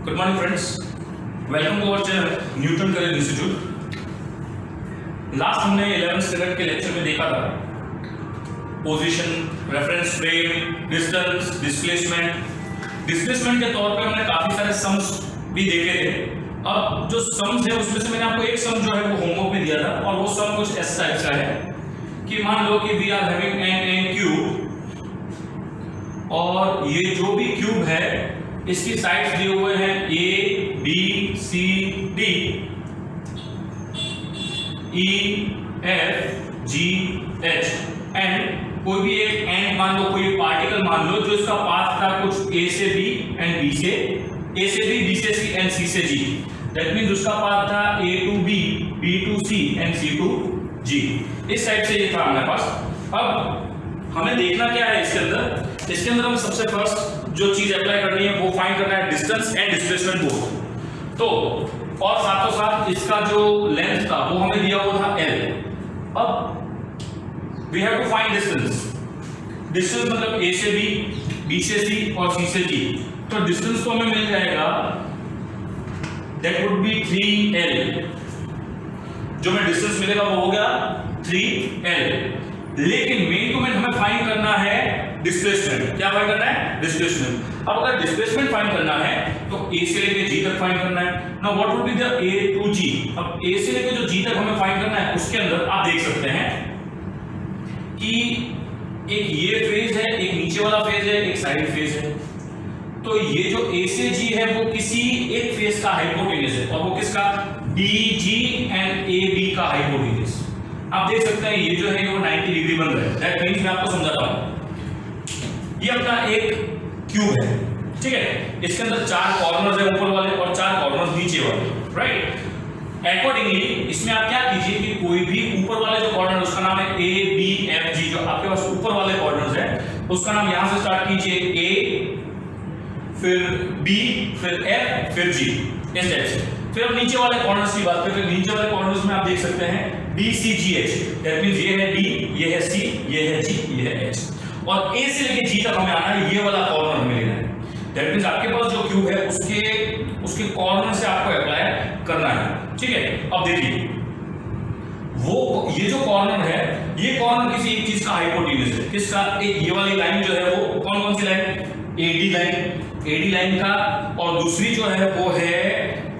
Good morning friends, welcome to our channel Newton career institute. Last हमने 11th standard के lecture में देखा था position, reference frame, distance, displacement के तौर पे हमने काफी सारे सम्स भी देखे थे। अब जो सम्स है उसमें से मैंने आपको एक सम जो है वो होमवर्क में दिया था और वो सम कुछ इस टाइप का है कि मान लो कि we are having an cube और ये जो भी क्यूब है इसकी साइड्स दिए हुए हैं A B C D E F G H and कोई भी एक एंड मान लो, कोई पार्टिकल मान लो जो इसका पाथ था कुछ ए से बी एंड बी से ए से बी, बी से सी एंड सी से जी। दैट मींस उसका पाथ था A to B, B to C and C to G. इस टाइप से ये था हमारे पास। अब हमें देखना क्या है इसके अंदर हम सबसे फर्स्ट जो चीज अप्लाई करनी है वो फाइंड करना है डिस्टेंस एंड डिस्प्लेसमेंट बोथ। तो और साथों साथ इसका जो लेंथ था वो हमें दिया हुआ था L। अब we have to find distance मतलब A से B, B से C और C से G। तो डिस्टेंस तो हमें मिल जाएगा दैट वुड बी 3L। जो हमें डिस्टेंस मिलेगा वो हो गया 3L। लेकिन मेन टू मेन हमें फाइंड करना है डिस्प्लेसमेंट। क्या फाइंड करना है? डिस्प्लेसमेंट। अब अगर डिस्प्लेसमेंट फाइंड करना है तो A से लेके G तक फाइंड करना है। Now what would be the A to G। अब A से लेके जो G तक हमें फाइंड करना है उसके अंदर आप देख सकते हैं कि एक ये फेज है, एक नीचे वाला फेज है, एक साइड फेज है। तो ये जो A से G है वो किसी एक फेज का हाइपोटेन्यूज है और वो किसका? DG एंड AB का हाइपोटेन्यूज। आप देख सकते हैं ये जो है वो 90 डिग्री बन रहा है। दैट मींस मैं आपको समझाता हूं। ये अपना एक क्यूब है, ठीक है। इसके अंदर 4 कॉर्नर्स है ऊपर वाले और 4 कॉर्नर्स नीचे वाले, राइट। अकॉर्डिंगली इसमें आप क्या कीजिए कि कोई भी ऊपर वाले जो कॉर्नर उसका नाम है ए बी एफ जी। जो आपके पास ऊपर वाले कॉर्नर्स है उसका नाम यहां से स्टार्ट कीजिए ए, फिर बी, फिर एफ, फिर जी, इस टाइप से। फिर अब नीचे वाले कॉर्नर्स की बात करें। नीचे वाले कॉर्नर्स में आप देख सकते हैं D C G H. That means ये है डी, ये है सी, ये है जी, ये है एच। और ए से लेके जी तक हमें आना है, ये वाला कॉर्नर हमें लेना है। दैट मींस आपके पास जो क्यूब है उसके कॉर्नर से आपको अप्लाई करना है, ठीक है। अब देखिए वो ये जो कॉर्नर है ये कॉर्नर किसी एक चीज का हाइपोटेन्यूज है। किसका? एक ये वाली लाइन जो है वो कौन सी लाइन? एडी लाइन का। और दूसरी जो है वो है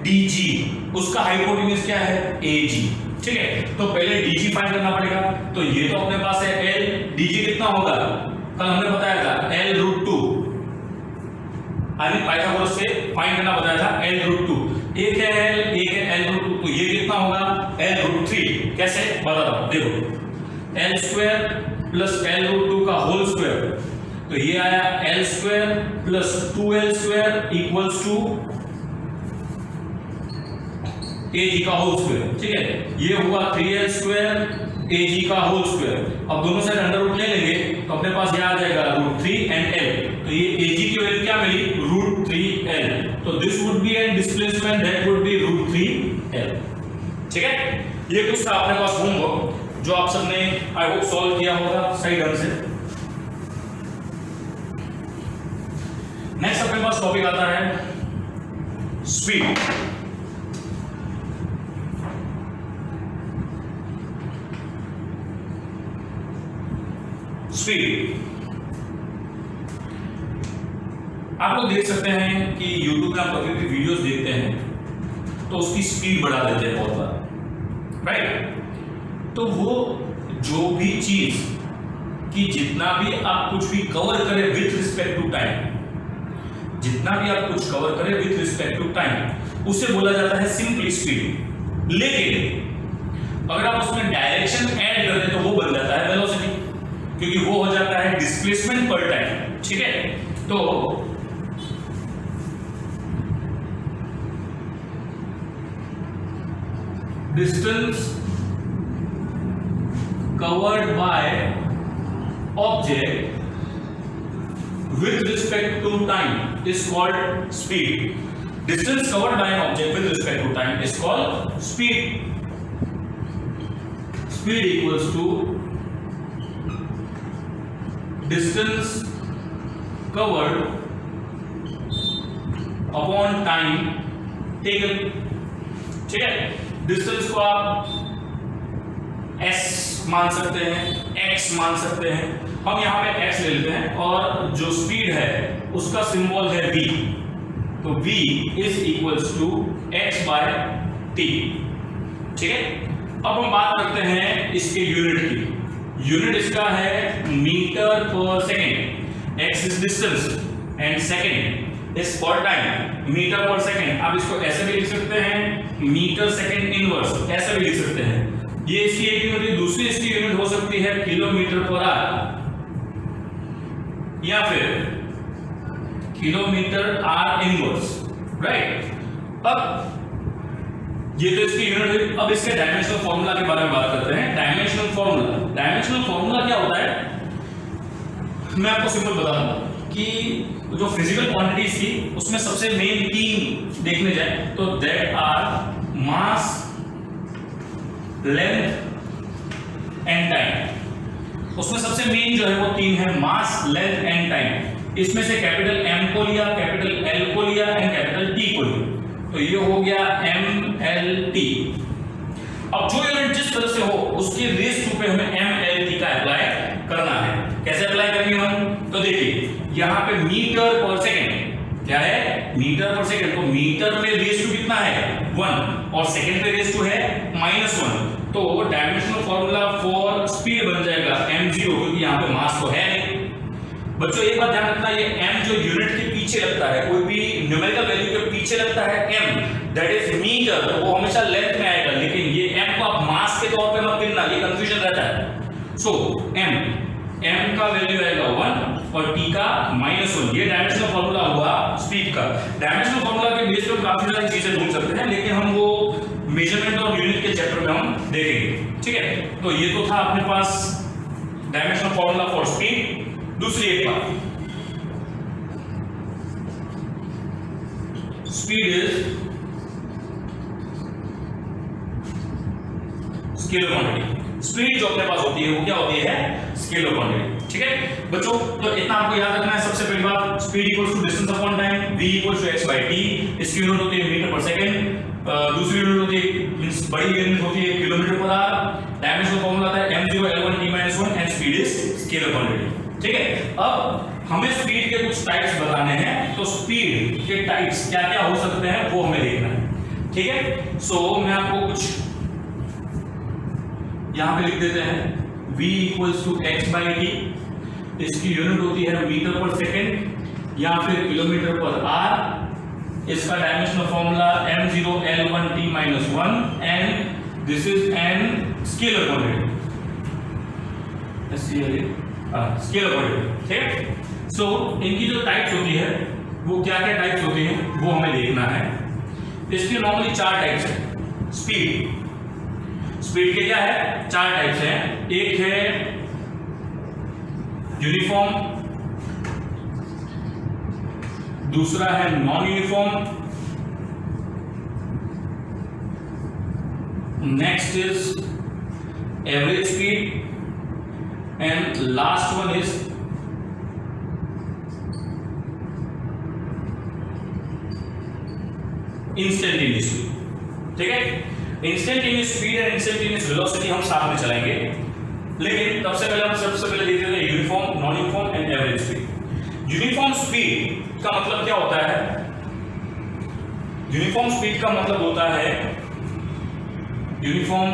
डीजी, उसका हाइपोटेन्यूज क्या है? एजी, ठीक है। तो पहले डीजी फाइंड करना पड़ेगा। तो ये तो अपने पास है एल। डीजी कितना होगा? कल हमने बताया था L√2। पाइथागोरस से फाइंड करना बताया था L√2। एक है L, एक है L√2। तो ये कितना होगा? L√3। कैसे बताता हूं, देखो L² प्लस L√2 का होल स्क्वायर। तो ये आया L² plus 2L² equals to AG का होल स्क्वायर, ठीक है। ये हुआ 3L² AG का होल स्क्वायर। अब दोनों साइड अंडर रूट ले लेंगे तो अपने पास ये आ जाएगा √3 एंड L। तो ये AG की वैल्यू क्या मिली? √3L। तो this would be an displacement that would be √3L, ठीक है। ये कुछ था अपने पास होमवर्क जो आप सबने आई होप सॉल्व किया होगा सही ढंग से। नेक्स्ट अपने पास टॉपिक आता है स्पीड। आप लोग देख सकते हैं कि YouTube में आप कभी भी वीडियोस देखते हैं तो उसकी स्पीड बढ़ा देते हैं बहुत बार, राइट। तो वो जो भी चीज कि जितना भी आप कुछ भी कवर करें विथ रिस्पेक्ट टू टाइम, उसे बोला जाता है सिंपली स्पीड। लेकिन अगर आप उसमें डायरेक्शन ऐड कर दें तो वो बन जाता है वेलोसिटी, क्योंकि वो हो जाता है डिस्प्लेसमेंट पर टाइम, ठीक है। तो distance covered by object with respect to time is called speed. Distance covered by an object with respect to time is called speed. Speed equals to distance covered upon time taken. ठीक है, distance को आप s मान सकते हैं, x मान सकते हैं। हम यहाँ पे x ले लेते हैं और जो स्पीड है उसका सिंबल है v, तो v is equals to x by t। ठीक है, अब हम बात करते हैं इसके यूनिट की। यूनिट इसका है metre per second, x is distance and second is for time, metre per second. आप इसको ऐसे भी लिख सकते हैं, मीटर सेकेंड इनवर्स, ऐसे भी लिख सकते हैं। ये इसकी एक यूनिट, दूसरी इसकी यूनिट हो सकती है किलोमीटर पर आवर या फिर किलोमीटर आर इनवर्स, राइट। अब ये तो इसकी यूनिट हुई। अब इसके डायमेंशनल फॉर्मूला के बारे में बात करते हैं। डायमेंशनल फॉर्मूला क्या होता है, मैं आपको सिंपल बता दूंगा कि जो फिजिकल क्वांटिटीज थी उसमें सबसे मेन तीन देखने जाए तो that are mass, length and time. उसमें सबसे मेन जो है वो तीन है, मास, लेंथ एंड टाइम। इसमें से कैपिटल M को लिया, कैपिटल L को लिया एंड कैपिटल T को लिया, तो ये हो गया MLT। अब जो यूनिट जिस तरह से हो उसके रेस टू पे हमें MLT का अप्लाई करना है। कैसे अप्लाई करेंगे हम, तो देखिए यहाँ पे मीटर पर सेकेंड क्या है, मीटर पर सेकेंड, तो मीटर में रेस टू कितना है 1 और सेकेंड पे रेस टू है -1, तो डायमेंशनल फॉर्मूला फॉर स्पीड बन जाएगा m0, क्योंकि यहाँ पे मास तो है नहीं। बच्चों एक बात ध्यान रखना, ये m जो यूनिट के पीछे लगता है, कोई भी न्यूमेरिकल वैल्यू के पीछे लगता है m, दैट इज मीटर, तो वो हमेशा लेंथ में आएगा, लेकिन ये m को आप मास के तौर पे मत गिनना, ये कंफ्यूजन रहता है। सो m का वैल्यू आएगा 1 और t का -1। ये डायमेंशनल फॉर्मूला हुआ स्पीड का। डायमेंशनल फॉर्मूला के बेस पे काफी सारी चीजें ढूंढ सकते हैं, लेकिन हम वो मेजरमेंट और यूनिट के चैप्टर में हम देखेंगे। ठीक है, तो ये तो था अपने पास डायमेंशनल फॉर्मूला फॉर स्पीड। दूसरी एक बात, speed is scalar quantity. Speed जो अपने पास होती है वो क्या होती है, स्केलर क्वांटिटी। ठीक है बच्चों, तो इतना आपको याद रखना है। सबसे पहली बात, speed equals to distance upon time, v equals to x by t। इसकी यूनिट होती है मीटर पर सेकंड। दूसरी यूनिट होती है, मींस बड़ी यूनिट होती है kilometre per hour. Dimensional formula था m0 l1 t -1 and speed is scalar quantity. ठीक है, अब हमें स्पीड के कुछ टाइप्स बताने हैं, तो स्पीड के टाइप्स क्या क्या हो सकते हैं वो हमें देखना है। ठीक है, सो मैं आपको कुछ यहां पे लिख देते हैं। v equals to x by t, इसकी यूनिट होती है मीटर पर सेकेंड या फिर किलोमीटर पर आर। इसका dimensional formula m0 l1 t -1 and this is N scalar quantity, scalar quantity. ठीक है, सो इनकी जो टाइप्स होती है वो क्या क्या टाइप्स होती हैं वो हमें देखना है। इसके नॉर्मली 4 टाइप्स हैं। स्पीड के क्या है, 4 टाइप्स हैं। एक है यूनिफॉर्म, दूसरा है non uniform, next is average speed and last one is instantaneous speed. ठीक है, instantaneous speed and instantaneous velocity हम साथ में चलाएंगे, लेकिन सबसे पहले देख लेते हैं uniform, non uniform and average speed. Uniform speed का मतलब क्या होता है, यूनिफॉर्म स्पीड का मतलब होता है uniform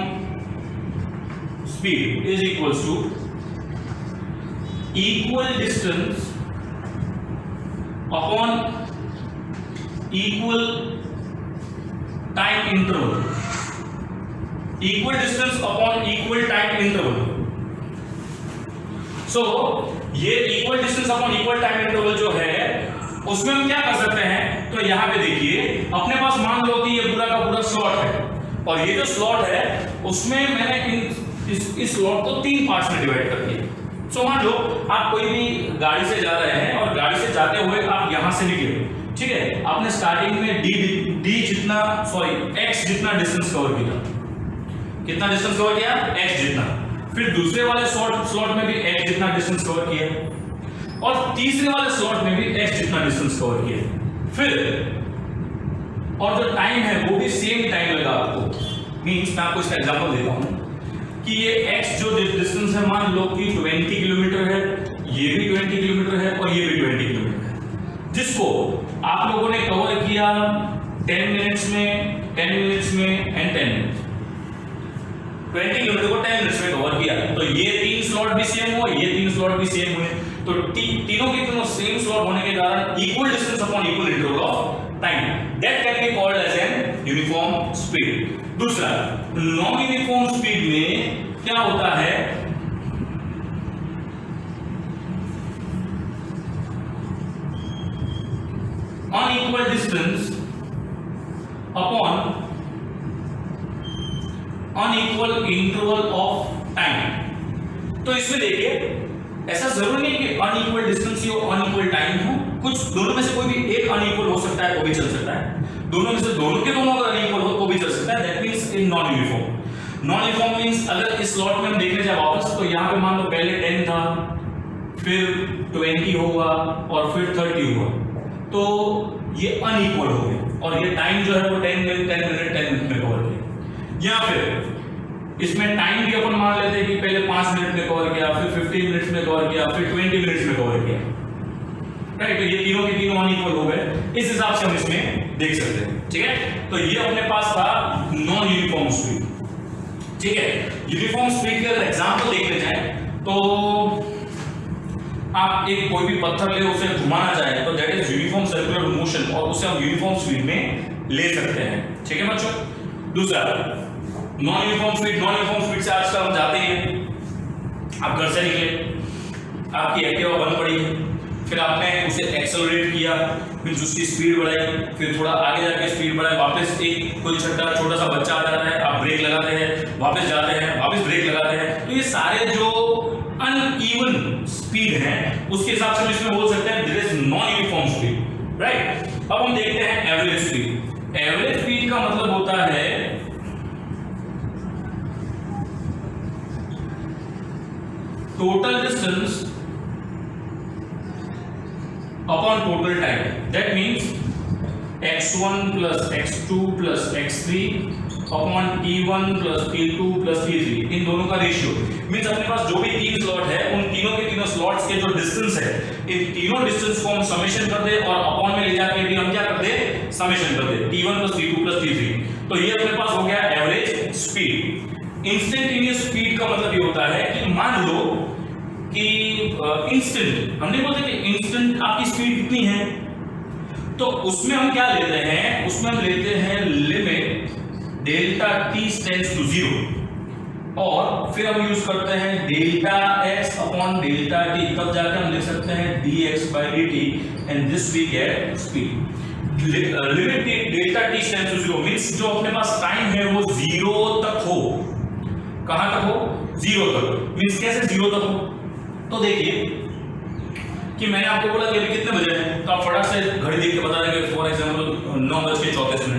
speed is equals to equal distance upon equal time interval, equal distance upon equal time interval। so ये equal distance upon equal time interval जो है उसमें हम क्या कर सकते हैं, तो यहां पे देखिए अपने पास मान लो कि ये पूरा का पूरा स्लॉट है, और ये जो स्लॉट है उसमें मैंने इस स्लॉट को 3 पार्ट्स में डिवाइड कर दिया। सो मान लो आप कोई भी गाड़ी से जा रहे हैं और गाड़ी से जाते हुए आप यहां से निकले, ठीक है, आपने स्टार्टिंग में x जितना डिस्टेंस कवर किया। कितना डिस्टेंस कवर किया, x जितना। फिर दूसरे वाले स्लॉट में भी x जितना डिस्टेंस कवर किया और तीसरे वाले स्लॉट में भी x जितना डिस्टेंस कवर किया। फिर और जो टाइम है वो भी सेम टाइम लगा आपको। मीन्स मैं आपको इसका एग्जांपल देता हूँ कि ये x जो डिस्टेंस है मान लो कि 20 किलोमीटर है, ये भी 20 किलोमीटर है और ये भी 20 किलोमीटर है, जिसको आप लोगों ने कवर किया 10 मिनट्स में, 10 मिनट्स में एंड 10 मिनट्स। 20 किलोमीटर को 10 मिनट्स में कवर किया, तो ये 3 स्लॉट भी सेम हुए, ये 3 स्लॉट भी सेम हुए, तो तीनों के तीनों सेम स्लॉट होने के कारण equal distance upon equal interval of time, that can be called as an uniform speed. दूसरा, नॉन यूनिफॉर्म स्पीड में क्या होता है, unequal distance upon unequal interval of time. तो इसमें देखिए ऐसा जरूरी नहीं कि अनइक्वल डिस्टेंस हो अनइक्वल टाइम हो, कुछ दोनों में से कोई भी एक अनइक्वल हो सकता है तो भी चल सकता है, दोनों में से दोनों के दोनों अगर अनइक्वल हो तो भी चल सकता है। That means in non uniform. Non uniform means अगर इस स्लॉट में हम देखने जाए वापस, तो यहाँ पे मान लो पहले 10 था, फिर 20 होगा और फिर 30 हुआ, तो ये अनइक्वल हो गए और ये टाइम जो है वो 10 मिनट में कवर किया। या फिर इसमें टाइम भी अपन मान लेते हैं कि पहले 5 मिनट में कवर किया, फिर 15 मिनट्स में कवर किया, फिर 20 मिनट्स में कवर किया, राइट। तो ये तीनों के तीनों अनइक्वल हो गए, इस हिसाब से हम इसमें देख सकते हैं, ठीक है। तो ये अपने पास था नॉन यूनिफॉर्म स्पीड, ठीक है। यूनिफॉर्म स्पीड के अगर एग्जांपल देखने जाए तो आप एक कोई भी पत्थर ले उसे घुमाना चाहे तो that is uniform circular motion, और उसे हम यूनिफॉर्म स्पीड में ले सकते हैं, ठीक है बच्चों। दूसरा, नॉन यूनिफॉर्म स्पीड से आजकल हम जाते हैं, आप घर से निकले, आपकी एक्टिवा बंद पड़ी, फिर आपने उसे एक्सेलरेट किया, फिर उसकी स्पीड बढ़ाई, फिर थोड़ा आगे जाके स्पीड बढ़ाई, वापस एक कोई छोटा सा बच्चा आ जाता है, आप ब्रेक लगाते हैं, वापस जाते हैं, वापस ब्रेक लगाते हैं, तो ये सारे जो अनइवन स्पीड है उसके हिसाब से हम इसमें बोल सकते हैं this is non uniform speed, right. अब हम देखते हैं एवरेज स्पीड। एवरेज स्पीड का मतलब होता है total distance upon total time, that means x1 plus x2 plus x3 upon t1 plus t2 plus t3, इन दोनों का रेशियो। मींस अपने पास जो भी 3 स्लॉट है उन तीनों के तीनों स्लॉट्स के जो डिस्टेंस है, इन तीनों डिस्टेंस को हम समेशन कर दे और अपॉन में ले जाके भी हम क्या कर दे, समेशन कर दे, t1 plus t2 plus t3। तो ये अपने पास हो गया एवरेज स्पीड। इंस्टेंटेनियस स्पीड का मतलब ये होता है कि मान लो कि इंस्टेंट, हम नहीं बोलते कि इंस्टेंट आपकी स्पीड कितनी है, तो उसमें हम क्या लेते हैं, उसमें हम लेते हैं limit delta t tends to 0 और फिर हम यूज करते हैं delta x upon delta t, तब जाकर हम लिख सकते हैं dx by dt and this we get speed. Limit delta t tends to 0 means जो अपने पास टाइम है वो 0 तक हो, कहां तक हो, 0 तक। मींस कैसे 0 तक हो, तो देखिए कि मैंने आपको बोला कि अभी कितने बजे हैं, तो आप फटाक से घड़ी देख के बता देंगे, फॉर एग्जांपल 9:34।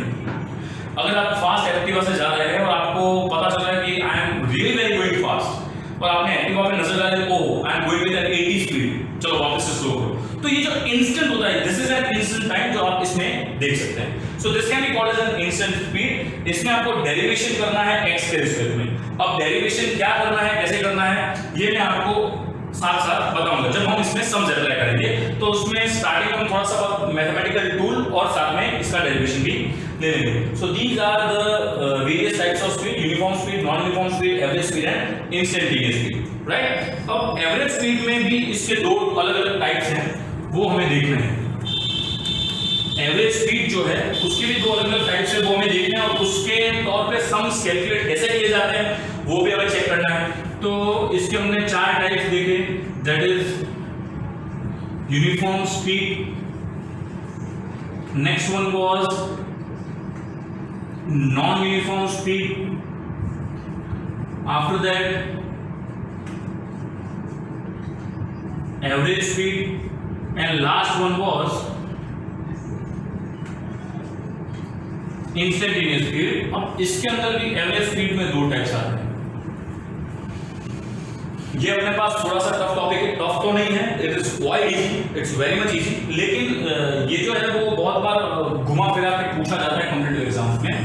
अगर आप फास्ट एक्टिवा से जा रहे हैं और आपको पता चल रहा है कि I am really very going fast, और आपने एक्टिवा पे नजर डाली, oh I am going with 80 speed, चलो वापस से स्लो करो, तो ये जो इंस्टेंट होता है this is an instant time जो आप इसमें देख सकते हैं। So this can be called as an instant speed. इसमें आपको डेरिवेशन करना है x के रिस्पेक्ट में। अब डेरिवेशन क्या करना है, कैसे करना है, ये मैं आपको साथ साथ बताऊंगा जब हम इसमें सम्स अप्लाई करेंगे। तो उसमें स्टार्टिंग में थोड़ा सा मैथमेटिकल टूल और साथ में इसका डेरिवेशन भी ले लेंगे। So these are the various types of speed, uniform speed, non uniform speed, average speed and instantaneous speed, right. अब एवरेज स्पीड में भी इसके दो अलग अलग टाइप्स हैं, वो हमें देखने हैं। एवरेज स्पीड जो है उसके भी दो अलग अलग टाइप्स है, वो हमें देखने हैं, और उसके तौर पे सम्स कैलकुलेट कैसे किए जाते हैं वो भी हमें चेक करना है। तो इसके हमने 4 टाइप्स देखे, that is uniform speed, next one was non uniform speed, after that average speed and last one was instantaneous speed. अब इसके अंदर भी एवरेज स्पीड में 2 टाइप्स आते हैं। ये अपने पास थोड़ा सा टफ टॉपिक है, टफ तो नहीं है, it is quite easy, it's very much easy, लेकिन ये जो है वो बहुत बार घुमा फिरा के पूछा जाता है कॉम्पिटिटिव एग्जाम्स में।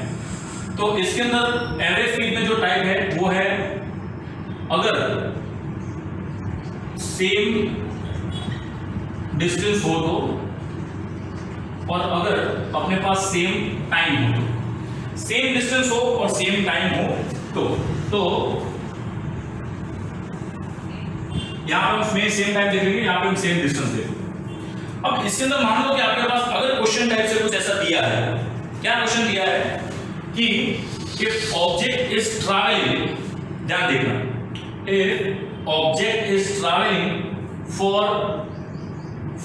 तो इसके अंदर एवरेज स्पीड में जो टाइप है वो है अगर सेम डिस्टेंस हो तो, और अगर अपने पास सेम टाइम हो तो, सेम डिस्टेंस हो और सेम टाइम हो तो यहां पर हम सेम टाइम देखेंगे, यहां पे हम सेम डिस्टेंस देखेंगे। अब इसके अंदर मान लो कि आपके पास अगर क्वेश्चन टाइप से कुछ ऐसा दिया है, क्या क्वेश्चन दिया है कि इफ ऑब्जेक्ट इज ट्रैवलिंग, ध्यान देखना, if object is travelling for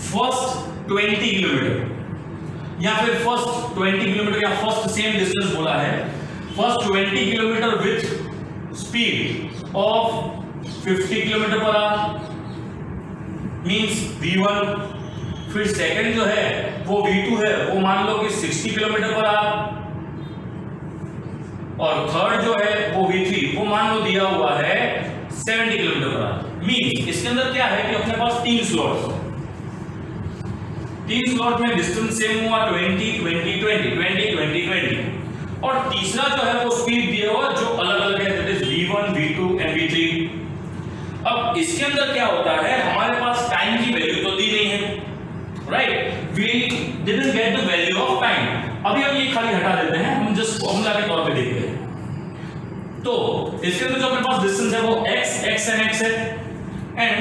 first 20 kilometre या फिर फर्स्ट 20 किलोमीटर या फर्स्ट सेम डिस्टेंस बोला है, first 20 kilometre with speed of 50 kilometre per hour means V1, फिर सेकंड जो है वो V2 है, वो मान लो कि 60 किलोमीटर पर आवर, और थर्ड जो है वो V3, वो मान लो दिया हुआ है 70 किलोमीटर पर आवर। मींस इसके अंदर क्या है कि अपने पास तीन स्लॉट में डिस्टेंस सेम हुआ 20 20 20 20 20 20, और तीसरा जो है वो स्पीड दिया हुआ जो अलग अलग है, that is V1 V2 and V3। अब इसके अंदर क्या होता है, हमारे पास टाइम की वैल्यू तो दी नहीं है, right, we didn't get the value of time. अभी हम ये खाली हटा देते हैं, हम जस्ट फॉर्मूला के तौर पे देखते हैं। तो इसके अंदर जो अपने पास डिस्टेंस है वो x एंड x है, and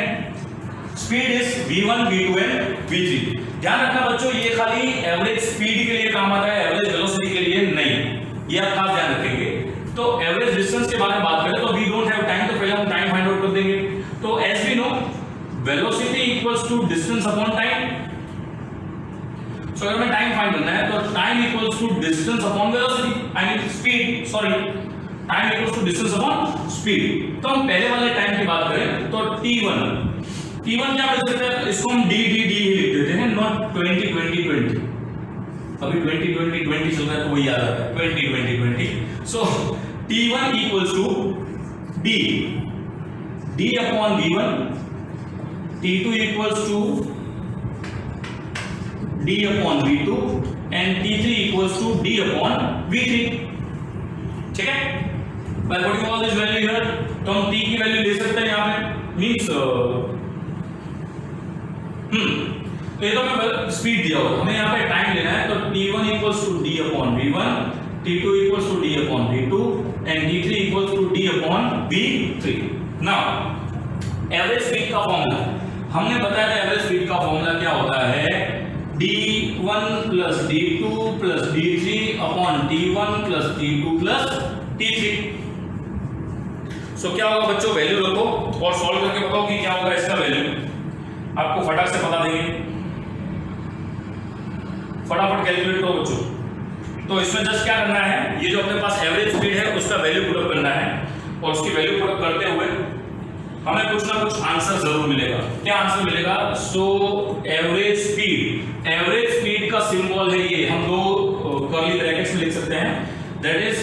speed is V1 V2 and V3। ध्यान रखना बच्चों, ये खाली एवरेज स्पीड के लिए काम आता है, एवरेज वेलोसिटी के लिए नहीं, ये आप खास ध्यान रखेंगे। तो एवरेज डिस्टेंस के बारे में बात करें तो वी डोंट हैव टाइम, तो पहले हम टाइम फाइंड आउट कर देंगे। तो as we know velocity equals to distance upon time. So अगर मैं टाइम फाइंड करना है तो time equals to distance upon velocity, I mean speed, sorry, time equals to distance upon speed. तो हम पहले वाले टाइम की बात करें तो T1 क्या बन सकता है, इसको हम D ही लिख देते हैं, नॉट 20 20 20। अभी 20 20 20 चल रहा है तो वही याद आता है 20 20 20। So T1 equals to D upon V1, T2 equals to D upon V2 and T3 equals to D upon V3। ठीक है, by putting all this value here, तो हम T की वैल्यू ले सकते हैं यहां पे, मींस तो ये तो हमें स्पीड दिया हुआ, हमें यहाँ पे टाइम लेना है, तो T1 equals to D upon V1, T2 equals to D upon V2 and T3 equals to D upon V3। Now average speed का फॉर्मूला हमने बताया था, एवरेज स्पीड का फॉर्मूला क्या होता है, D1 plus D2 plus D3 upon T1 plus T2 plus T3। सो क्या होगा बच्चों, वैल्यू रखो और सॉल्व करके बताओ कि क्या होगा इसका वैल्यू, आपको फटाफट से बता देंगे, फटाफट कैलकुलेट करो बच्चों। तो इसमें जस्ट क्या करना है, ये जो अपने पास एवरेज स्पीड है उसका वैल्यू पुटअप करना है, और उसकी वैल्यू पुटअप करते हुए हमें कुछ ना कुछ आंसर जरूर मिलेगा। क्या आंसर मिलेगा, सो एवरेज स्पीड का सिंबल है ये, हम दो कर्ली ब्रैकेट्स में लिख सकते हैं, that is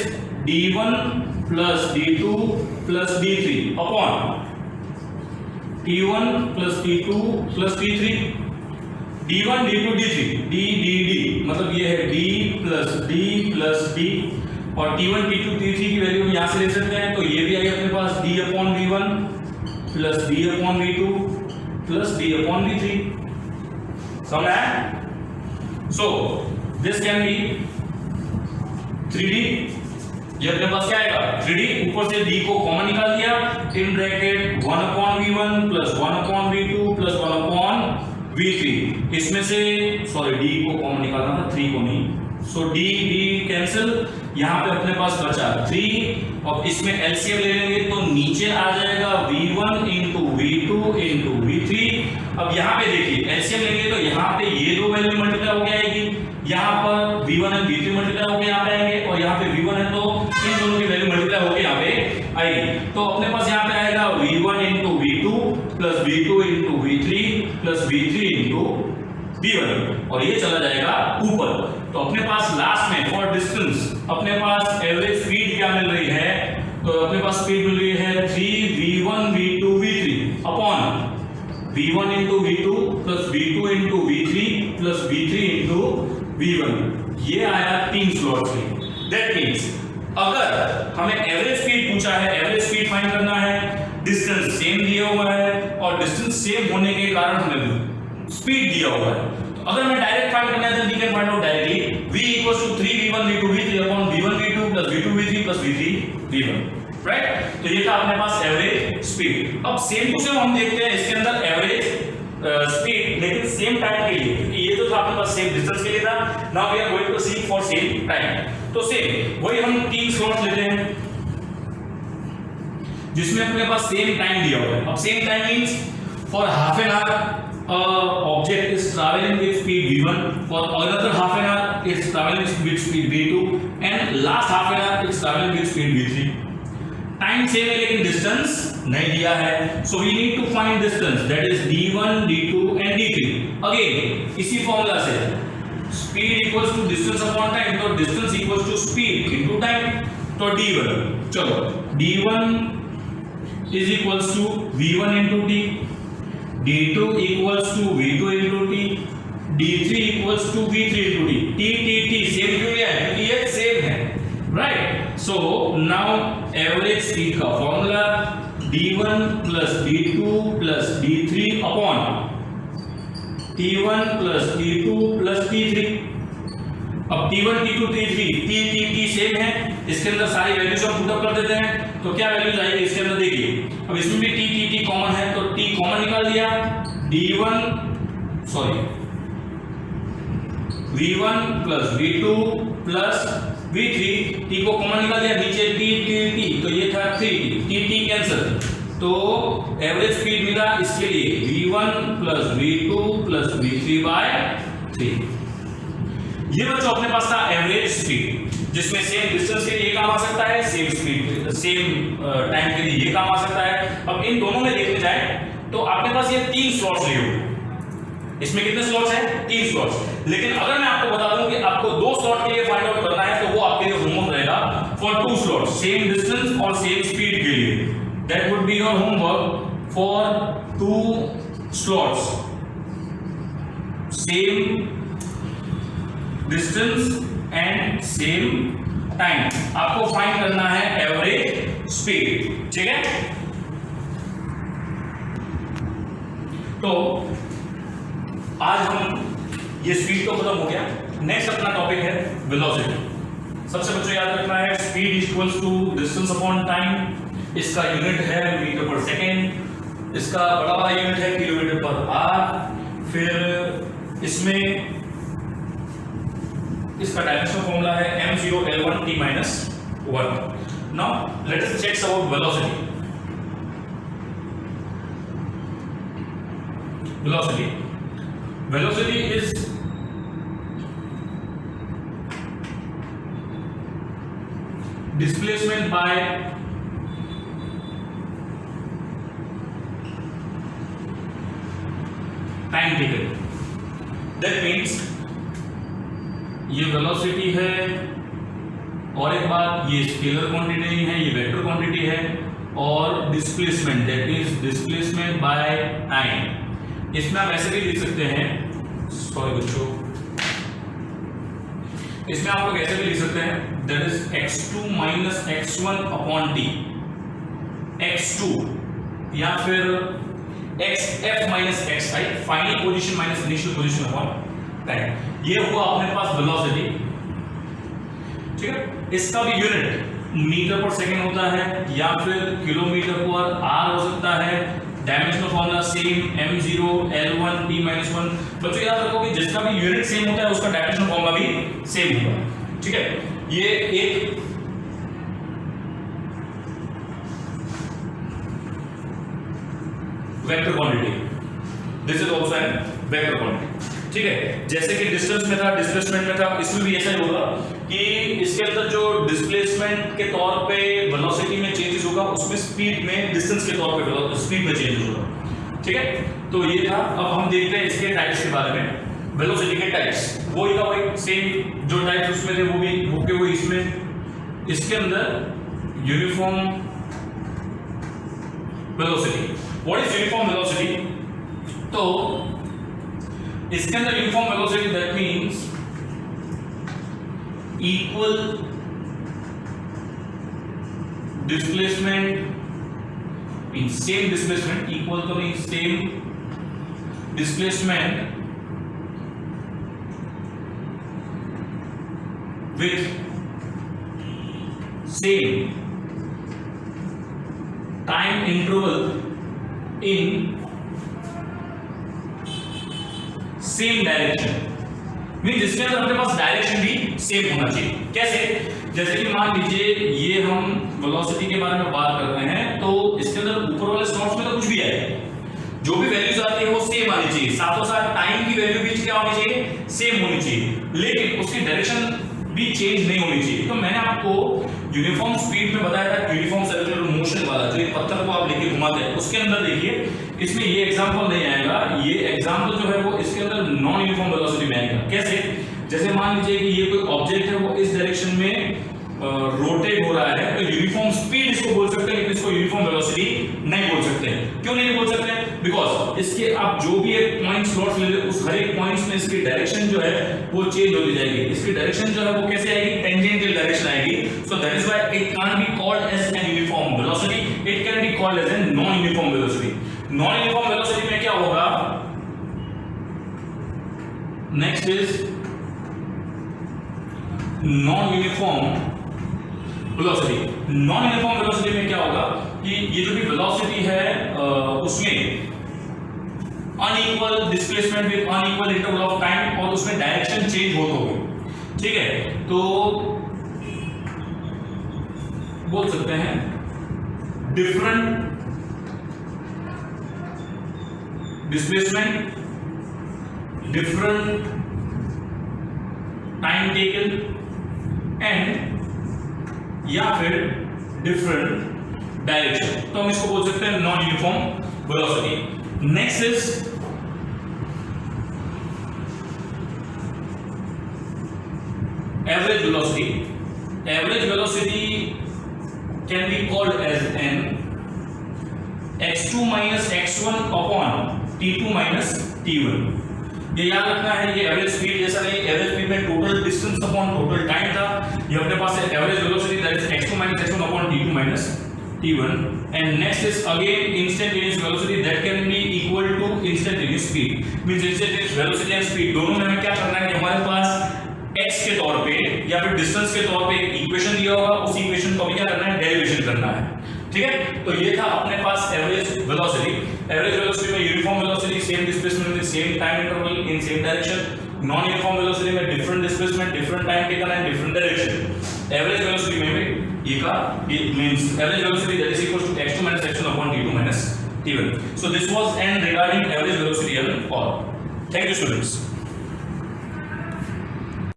D1 plus D2 plus D3 upon T1 plus T2 plus T3, D1 D2 D3, D मतलब ये है D प्लस D, और T1 T2 T3 की वैल्यू यहाँ से ले सकते हैं, तो ये भी आई अपने पास D upon V1 plus D upon V2 plus D upon V3। समझ आया? सो दिस कैन बी 3D, ये अपने पास क्या आएगा 3D, ऊपर से D को कॉमन निकाल दिया, in bracket 1 upon V1 plus 1 upon V2 plus 1 upon V3, इसमें से सॉरी D को कॉमन निकालना था, 3 को नहीं, सो D कैंसिल, यहाँ पे अपने पास बचा 3, और इसमें एलसीएम ले लेंगे तो नीचे आ जाएगा V1 into V2 into V3। अब यहाँ पे देखिए एलसीएम लेंगे तो यहाँ पे ये दो वैल्यू मल्टीप्लाई होके आएगी, यहाँ पर V1 एंड V3 मल्टीप्लाई होके यहाँ पे आएंगे, और यहाँ पे V1 है तो इन दोनों की वैल्यू मल्टीप्लाई होके यहाँ पे आएगी, तो अपने पास यहाँ पे आएगा V1 into V2 plus V2 into V3 plus V3 into V1, और ये चला जाएगा ऊपर। तो अपने पास लास्ट में फॉर डिस्टेंस अपने पास एवरेज स्पीड क्या मिल रही है, तो अपने पास स्पीड मिल रही है 3 V1 V2 V3 upon v1 into v2 plus v2 into v3 plus v3 into v1, ये आया 3 स्लॉट्स में। दैट मींस अगर हमें एवरेज स्पीड पूछा है, एवरेज स्पीड फाइंड करना है, डिस्टेंस सेम दिया हुआ है और डिस्टेंस सेम होने के कारण हमें स्पीड दिया हुआ है, तो अगर मैं डायरेक्ट फाइंड करना है तो we can find out directly v equals to 3 v1 v2 v3 upon v1 v2 plus v2 v3 plus v3 v1, right. तो ये था अपने पास एवरेज स्पीड। अब सेम टू सेम हम देखते हैं इसके अंदर एवरेज स्पीड, लेकिन सेम टाइम के लिए, क्योंकि ये तो था अपने पास सेम डिस्टेंस के लिए था। Now we are going to see for same time. तो सेम वही हम 3 स्लॉट्स लेते हैं जिसमें अपने पास सेम टाइम दिया हुआ है। अब same time means for half an hour object is traveling with speed v1, for another half an hour it's traveling with speed v2, and last half an hour it's traveling with speed v3। Time same है लेकिन distance नहीं दिया है, so we need to find distance, that is d1 d2 and d3। Again इसी formula से speed equals to distance upon time, तो distance equals to speed into time. तो d1, चलो d1 is equals to v1 into t, d2 equals to v2 into t, d3 equals to v3 into t। t same क्यों लिया है? क्योंकि ये same है, right. So now average speed का formula d1 plus d2 plus d3 upon t1 plus t2 plus t3। अब t1 t2 t3 t same है, इसके अंदर सारी वैल्यूज हम पुट अप कर देते हैं, तो क्या वैल्यूज आएगी इसके अंदर देखिए। अब इसमें भी t कॉमन है, तो t कॉमन निकाल दिया, v1 plus v2 plus v3, t को कॉमन निकाल दिया, नीचे t, तो ये था 3t, t कैंसिल, तो एवरेज स्पीड मिला इसके लिए v1 plus v2 plus v3 by 3। ये बच्चों अपने पास था एवरेज स्पीड, जिसमें सेम डिस्टेंस के लिए काम आ सकता है, सेम स्पीड सेम टाइम के लिए ये काम आ सकता है। अब इन दोनों में देखने जाए तो आपके पास ये 3 स्लॉट्स लिए हुए, इसमें कितने स्लॉट्स हैं? 3 स्लॉट्स। लेकिन अगर मैं आपको बता दूं कि आपको 2 स्लॉट के लिए फाइंड आउट करना है, तो वो आपके लिए होमवर्क रहेगा फॉर 2 स्लॉट्स, सेम डिस्टेंस और सेम स्पीड के लिए। That would be your homework for 2 slots, same distance and same time. आपको फाइंड करना है एवरेज स्पीड, ठीक है। तो आज हम ये स्पीड तो खत्म हो गया, नेक्स्ट अपना टॉपिक है वेलोसिटी। सबसे बच्चों याद रखना है speed equals to distance upon time. इसका यूनिट है मीटर पर सेकेंड, इसका बड़ा वाला यूनिट है किलोमीटर पर आवर। फिर इसमें इसका डायमेंशन फॉर्मूला है m0l1t - 1। Now let us check about velocity. Velocity is displacement by time taken। That means ये वेलोसिटी है, और एक बात ये स्केलर क्वांटिटी नहीं है, ये वेक्टर क्वांटिटी है, और displacement that is displacement by time. इसमें आप ऐसे भी लिख सकते हैं, सॉरी बच्चों, इसमें आप लोग ऐसे भी लिख सकते हैं that is x2 - x1 upon t, x2 या फिर xf - xi, final position minus initial position upon time. ये हुआ अपने पास वेलोसिटी, ठीक है। इसका भी यूनिट मीटर पर सेकेंड होता है या फिर किलोमीटर पर आवर हो सकता है। Dimensional formula same m0l1t - 1। बच्चों याद रखो कि जिसका भी यूनिट सेम होता है उसका डायमेंशनल फॉर्मूला भी सेम होगा, ठीक है। ये एक vector quantity, this is also an vector quantity, ठीक है। जैसे कि डिस्टेंस में था, डिस्प्लेसमेंट में था, इसमें भी ऐसा ही होगा कि इसके अंदर जो डिस्प्लेसमेंट के तौर पे वेलोसिटी में चेंजेस होगा, उसमें स्पीड में डिस्टेंस के तौर पे स्पीड में चेंजेस होगा, ठीक है। तो ये था। अब हम देखते हैं इसके टाइप्स के बारे में। वेलोसिटी के टाइप्स वही का वही सेम जो टाइप्स उसमें थे वो इसमें। इसके अंदर uniform velocity. What is uniform velocity? तो इसके अंदर uniform velocity that means equal displacement in same displacement, equal तो नहीं, same displacement with same time interval in same direction, mean जिसके अंदर अपने पास डायरेक्शन भी सेम होना चाहिए। कैसे? जैसे कि मान लीजिए ये हम वेलोसिटी के बारे में बात कर रहे हैं, तो इसके अंदर ऊपर वाले स्लॉट्स में तो कुछ भी है, जो भी वैल्यूज आती है वो सेम आनी चाहिए, साथों साथ टाइम की वैल्यू भी क्या होनी चाहिए, सेम होनी चाहिए, लेकिन उसकी डायरेक्शन भी चेंज नहीं होनी चाहिए। तो मैंने आपको यूनिफॉर्म स्पीड में बताया था, यूनिफॉर्म सर्कुलर मोशन वाला, जो एक पत्थर को आप लेके घुमाते हैं, उसके अंदर देखिए इसमें ये एग्जांपल नहीं आएगा, ये एग्जांपल जो है वो इसके अंदर नॉन यूनिफॉर्म वेलोसिटी में आएगा। कैसे? जैसे मान लीजिए कि ये कोई ऑब्जेक्ट है, वो इस डायरेक्शन में रोटेट हो रहा है, तो यूनिफॉर्म स्पीड इसको बोल सकते हैं, लेकिन इसको यूनिफॉर्म वेलोसिटी नहीं बोल सकते हैं। क्यों नहीं बोल सकते हैं? बिकॉज इसके आप जो भी एक पॉइंट स्लॉट्स ले लें, उस हर एक पॉइंट्स में इसकी डायरेक्शन जो है वो चेंज होती जाएगी। इसकी डायरेक्शन जो है वो कैसे आएगी? टेंजेंशियल डायरेक्शन आएगी। So that is why it can be called as an uniform velocity, it can be called as an non uniform velocity. Non uniform velocity में क्या होगा? Next is non uniform velocity. Non uniform velocity में क्या होगा कि ये जो भी वेलोसिटी है उसमें unequal displacement with unequal interval of time, और उसमें डायरेक्शन चेंज होता होगी। ठीक है, तो बोल सकते हैं different displacement, different time taken and या फिर डिफरेंट डायरेक्शन, तो हम इसको बोल सकते हैं non uniform velocity. Next is average velocity. Average velocity can be called as an x2 minus x1 upon t2 minus t1। ये याद रखना है, ये एवरेज स्पीड जैसा नहीं, एवरेज स्पीड में total distance upon total time था, ये अपने पास है average velocity that is x2 minus x1 upon t2 minus t1। And next is again instantaneous velocity that can be equal to instantaneous speed, means instantaneous velocity and speed दोनों में हमें क्या करना है कि हमारे पास x के तौर पे या फिर डिस्टेंस के तौर पे एक इक्वेशन दिया होगा, उस इक्वेशन को भी क्या करना है, डेरिवेशन करना है। ठीक है, तो ये था अपने पास एवरेज वेलोसिटी। एवरेज वेलोसिटी में uniform velocity, same displacement with same time interval in same direction. Non uniform velocity में different displacement, different time taken and different direction. Average velocity में भी ये means average velocity that is equal to x2 minus x1 upon t2 minus t1। So this was end regarding average velocity and all. Thank you students.